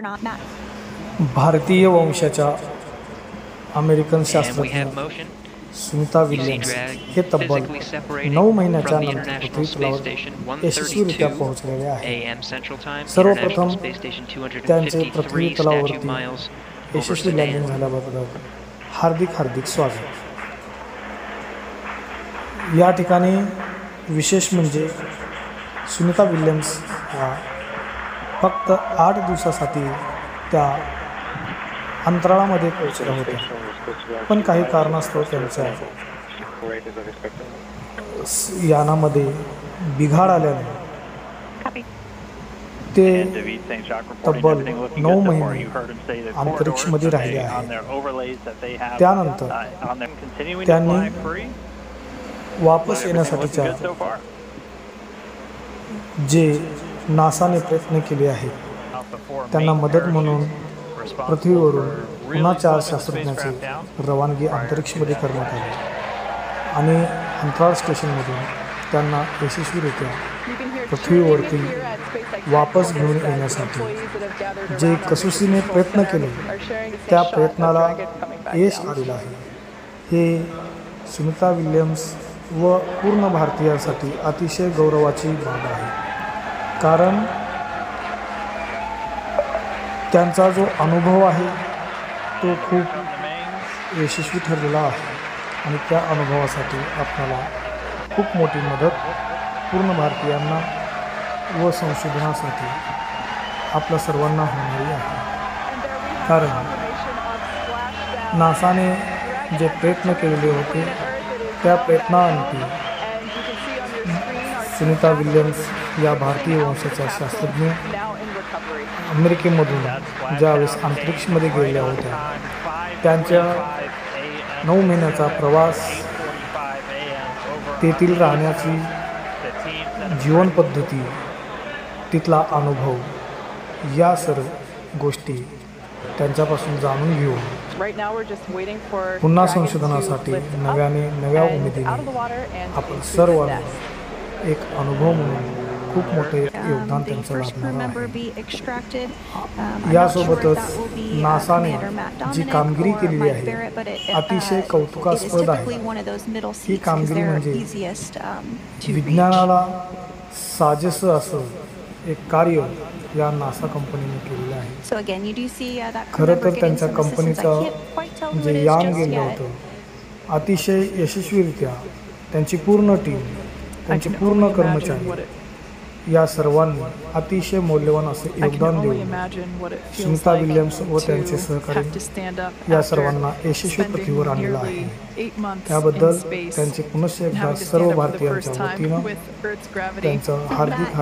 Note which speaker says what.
Speaker 1: not Matt.
Speaker 2: भारतीय वंशाच्या American शास्त्रज्ञ सुनीता विल्यम्स हे तब्बल 9 महिन्याच्या नंतर पृथ्वी तलावर यशस्वीरित्या पोहोचलेले आहेत. सर्वप्रथम त्यांचे पृथ्वी तलावरती यशस्वी लँडिंग झाल्याबद्दल हार्दिक स्वागत. या ठिकाणी विशेष म्हणजे सुनीता विल्यम्स ह्या फक्त 8 दिवसासाठी त्या अंतराळामध्ये पोहोचल्या होत्या, पण काही कारणास्तव त्यांच्या यानामध्ये बिघाड आल्याने ते तब्बल 9 महिने अंतरिक्षमध्ये राहिले आहेत. त्यानंतर त्यांनी वापस येण्यासाठीच्या जे नासाने प्रयत्न केले आहेत त्यांना मदत म्हणून पृथ्वीवरून पुन्हा 4 शास्त्रज्ञांची रवानगी अंतरिक्षमध्ये करण्यात आली आणि अंतराळ स्टेशनमधून त्यांना यशस्वीरित्या पृथ्वीवरती वापस घेऊन येण्यासाठी जे कसोशीने प्रयत्न केले त्या प्रयत्नाला यश आलेलं आहे. हे सुनीता विल्यम्स व पूर्ण भारतीयांसाठी अतिशय गौरवाची बाब आहे, कारण त्यांचा जो अनुभव आहे तो खूप यशस्वी ठरलेला आहे आणि त्या अनुभवासाठी आपल्याला खूप मोठी मदत पूर्ण भारतीयांना व संशोधनासाठी आपल्या सर्वांना होणारी आहे. कारण नासाने जे प्रयत्न केलेले होते त्या प्रयत्नांती सुनीता विल्यम्स या भारतीय वंशाच्या शास्त्रज्ञ अमेरिकेमधून ज्यावेळेस अंतरिक्षमध्ये गेलेल्या होत्या त्यांच्या 9 महिन्याचा प्रवास, तेथील राहण्याची जीवनपद्धती, तिथला अनुभव या सर्व गोष्टी त्यांच्यापासून जाणून घेऊन पुन्हा संशोधनासाठी नव्या उमेदीने आपण सर्वांना एक अनुभव म्हणून खूप मोठे योगदान त्यांचं लागणार आहे. यासोबतच नासाने जी कामगिरी केलेली आहे अतिशय कौतुकास्पद आहे. ही कामगिरी म्हणजे विज्ञानाला साजेसं असं एक कार्य या नासा कंपनीने केलेलं आहे. खरं तर त्यांच्या कंपनीचं जे यान गेलं होतं अतिशय यशस्वीरित्या त्यांची पूर्ण टीम, त्यांचे पूर्ण कर्मचारी या सर्वांनी अतिशय मौल्यवान असे योगदान देऊन सुनीता विल्यम्स व त्यांचे सहकारी या सर्वांना यशस्वी पृथ्वीवर आणलेलं आहे. त्याबद्दल त्यांचे पुनश्च एकदा सर्व भारतीयांच्या वतीनं त्यांचं हार्दिक